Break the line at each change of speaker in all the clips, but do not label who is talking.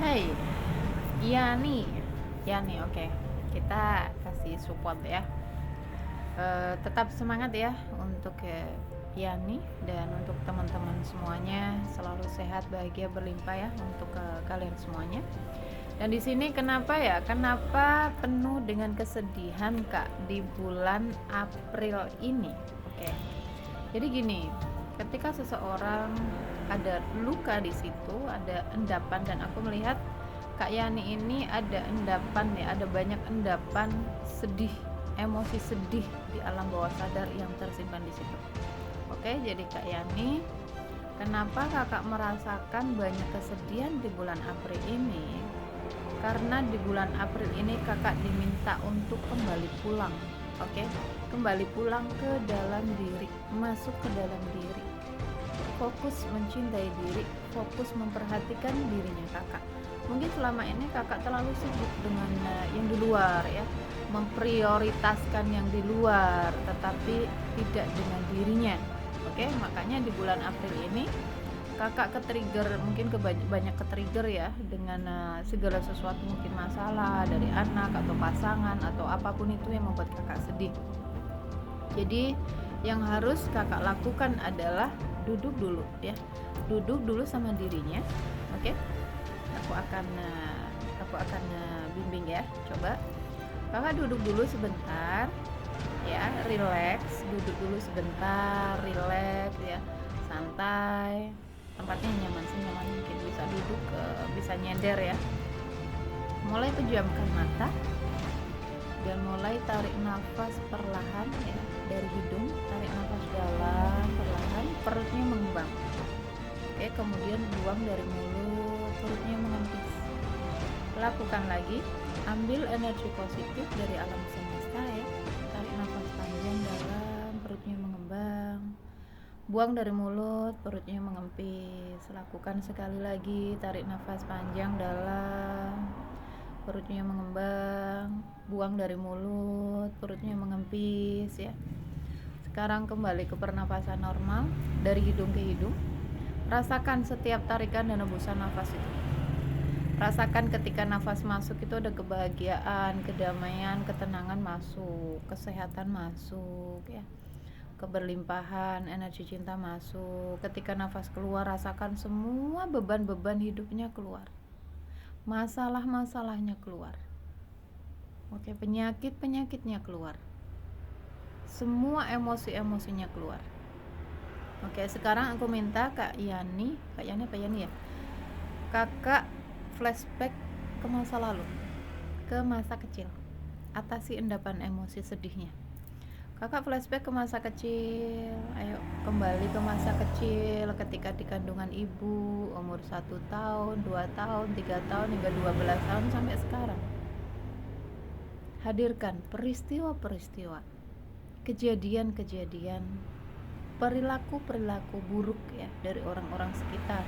Hai, iya nih, oke. Kita kasih support ya. Tetap semangat ya untuk Yani dan untuk teman-teman semuanya, selalu sehat, bahagia, berlimpah ya untuk kalian semuanya. Dan di sini kenapa ya? Kenapa penuh dengan kesedihan Kak di bulan April ini? Oke. Jadi gini, ketika seseorang ada luka di situ, ada endapan, dan aku melihat Kak Yani ini ada endapan ya, ada banyak endapan sedih, emosi sedih di alam bawah sadar yang tersimpan di situ. Oke, jadi Kak Yani, kenapa kakak merasakan banyak kesedihan di bulan April ini? Karena di bulan April ini kakak diminta untuk kembali pulang. Oke, kembali pulang ke dalam diri, masuk ke dalam diri, fokus mencintai diri, fokus memperhatikan dirinya kakak. Mungkin selama ini kakak terlalu sibuk dengan yang di luar ya, memprioritaskan yang di luar tetapi tidak dengan dirinya. Oke, makanya di bulan April ini kakak ke-trigger, mungkin banyak ke-trigger ya dengan segala sesuatu, mungkin masalah dari anak atau pasangan atau apapun itu yang membuat kakak sedih. Jadi yang harus kakak lakukan adalah duduk dulu ya, duduk dulu sama dirinya. Oke, aku akan bimbing ya. Coba kakak duduk dulu sebentar ya, relax, duduk dulu sebentar, relax ya, santai, tempatnya nyaman senyaman mungkin, bisa duduk, bisa nyender ya. Mulai pejamkan mata dan mulai tarik nafas perlahan ya, dari hidung, tarik nafas dalam perlahan, perutnya mengembang. Oke, kemudian buang dari mulut, perutnya mengempis. Lakukan lagi, ambil energi positif dari alam semesta ya, tarik nafas panjang dalam, perutnya mengembang, buang dari mulut, perutnya mengempis. Lakukan sekali lagi, tarik nafas panjang dalam, perutnya mengembang, buang dari mulut, perutnya mengempis ya. Sekarang kembali ke pernapasan normal dari hidung ke hidung. Rasakan setiap tarikan dan hembusan nafas itu. Rasakan ketika nafas masuk itu ada kebahagiaan, kedamaian, ketenangan masuk, kesehatan masuk ya, keberlimpahan, energi cinta masuk. Ketika nafas keluar, rasakan semua beban-beban hidupnya keluar, masalah-masalahnya keluar. Oke, penyakit-penyakitnya keluar, semua emosi-emosinya keluar. Oke, sekarang aku minta Kak Yani apa Yani ya? Kakak flashback ke masa lalu, ke masa kecil. Atasi endapan emosi sedihnya. Kakak flashback ke masa kecil. Ayo kembali ke masa kecil ketika di kandungan ibu, umur 1 tahun, 2 tahun, 3 tahun, hingga 12 tahun sampai sekarang. Hadirkan peristiwa-peristiwa, kejadian-kejadian, perilaku-perilaku buruk ya dari orang-orang sekitar,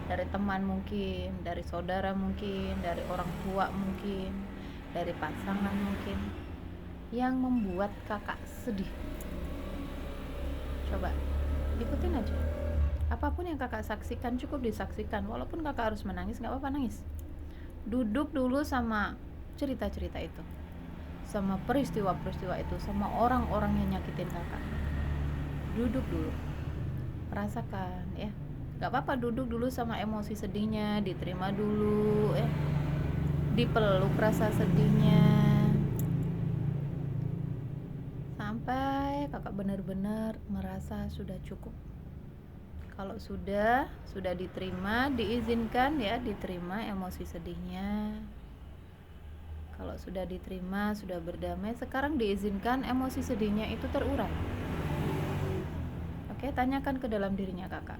dari teman mungkin, dari saudara mungkin, dari orang tua mungkin, dari pasangan mungkin, yang membuat kakak sedih. Coba ikutin aja, apapun yang kakak saksikan cukup disaksikan, walaupun kakak harus menangis gak apa-apa, nangis. Duduk dulu sama cerita-cerita itu, sama peristiwa-peristiwa itu, sama orang-orang yang nyakitin kakak. Duduk dulu, rasakan ya, gak apa-apa, duduk dulu sama emosi sedihnya, diterima dulu ya, dipeluk rasa sedihnya sampai kakak benar-benar merasa sudah cukup. Kalau sudah diterima, diizinkan ya, diterima emosi sedihnya. Kalau sudah diterima, sudah berdamai, sekarang diizinkan emosi sedihnya itu terurai. Oke, tanyakan ke dalam dirinya kakak,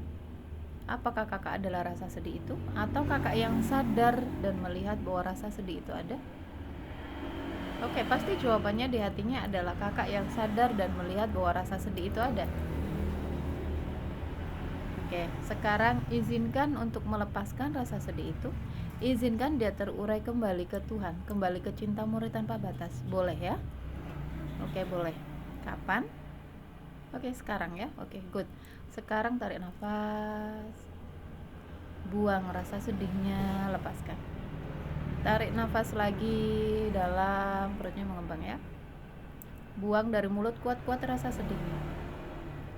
apakah kakak adalah rasa sedih itu, atau kakak yang sadar dan melihat bahwa rasa sedih itu ada? Oke, pasti jawabannya di hatinya adalah kakak yang sadar dan melihat bahwa rasa sedih itu ada. Oke, sekarang izinkan untuk melepaskan rasa sedih itu. Izinkan dia terurai kembali ke Tuhan, kembali ke cinta murid tanpa batas. Boleh ya? Oke, boleh. Kapan? Oke, sekarang ya. Oke, good. Sekarang tarik nafas. buang rasa sedihnya, lepaskan. Tarik nafas lagi dalam, perutnya mengembang ya. Buang dari mulut kuat-kuat rasa sedihnya.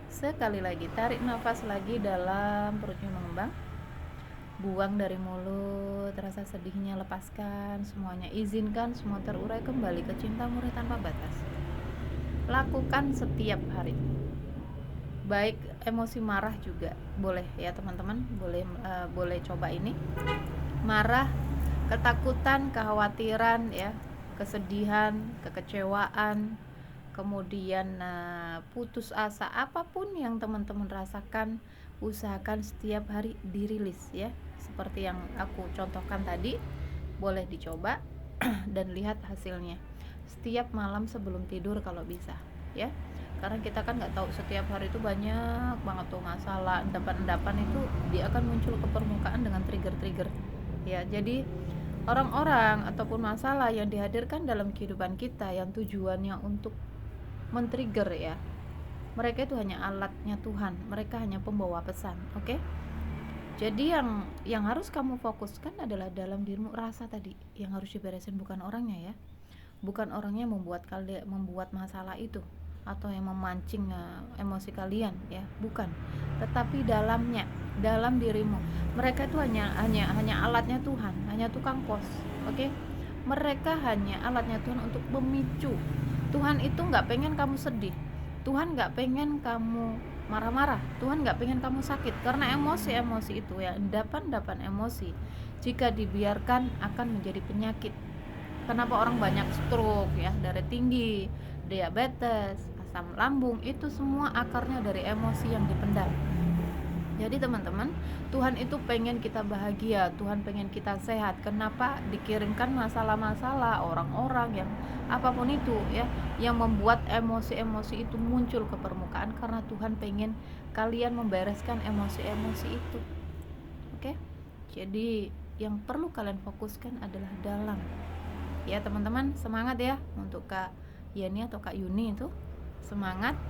Sekali lagi, tarik nafas lagi dalam, perutnya mengembang. Buang dari mulut rasa sedihnya, lepaskan semuanya. Izinkan semua terurai kembali ke cinta murni tanpa batas. Lakukan setiap hari. Baik emosi marah juga boleh ya teman-teman, boleh coba ini. Marah, ketakutan, kekhawatiran ya, kesedihan, kekecewaan, kemudian putus asa, apapun yang teman-teman rasakan, usahakan setiap hari dirilis ya, seperti yang aku contohkan tadi. Boleh dicoba dan lihat hasilnya setiap malam sebelum tidur kalau bisa ya, karena kita kan nggak tahu setiap hari itu banyak banget tuh masalah, endapan-endapan itu dia akan muncul ke permukaan dengan trigger-trigger ya. Jadi orang-orang ataupun masalah yang dihadirkan dalam kehidupan kita yang tujuannya untuk men-trigger ya, mereka itu hanya alatnya Tuhan, mereka hanya pembawa pesan. Oke? Jadi yang harus kamu fokuskan adalah dalam dirimu, rasa tadi yang harus diberesin, bukan orangnya ya, bukan orangnya membuat masalah itu atau yang memancing emosi kalian ya, bukan, tetapi dalamnya, dalam dirimu. Mereka itu hanya alatnya Tuhan, hanya tukang pos. Oke? Mereka hanya alatnya Tuhan untuk memicu. Tuhan itu nggak pengen kamu sedih, Tuhan nggak pengen kamu marah-marah, Tuhan nggak pengen kamu sakit, karena emosi-emosi itu ya, endapan-endapan emosi jika dibiarkan akan menjadi penyakit. Kenapa orang banyak stroke ya, darah tinggi, diabetes, asam lambung, itu semua akarnya dari emosi yang dipendam. Jadi teman-teman, Tuhan itu pengen kita bahagia, Tuhan pengen kita sehat. Kenapa dikirimkan masalah-masalah, orang-orang yang apapun itu ya, yang membuat emosi-emosi itu muncul ke permukaan, karena Tuhan pengen kalian membereskan emosi-emosi itu. Oke? Jadi yang perlu kalian fokuskan adalah dalam. Ya teman-teman, semangat ya untuk Kak Yani atau Kak Yuni itu. Semangat,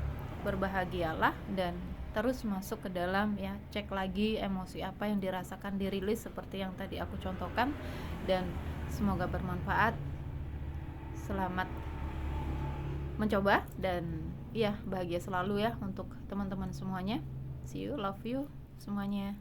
berbahagialah, dan terus masuk ke dalam ya, cek lagi emosi apa yang dirasakan, dirilis seperti yang tadi aku contohkan, dan semoga bermanfaat. Selamat mencoba dan ya, bahagia selalu ya untuk teman-teman semuanya. See you, love you semuanya.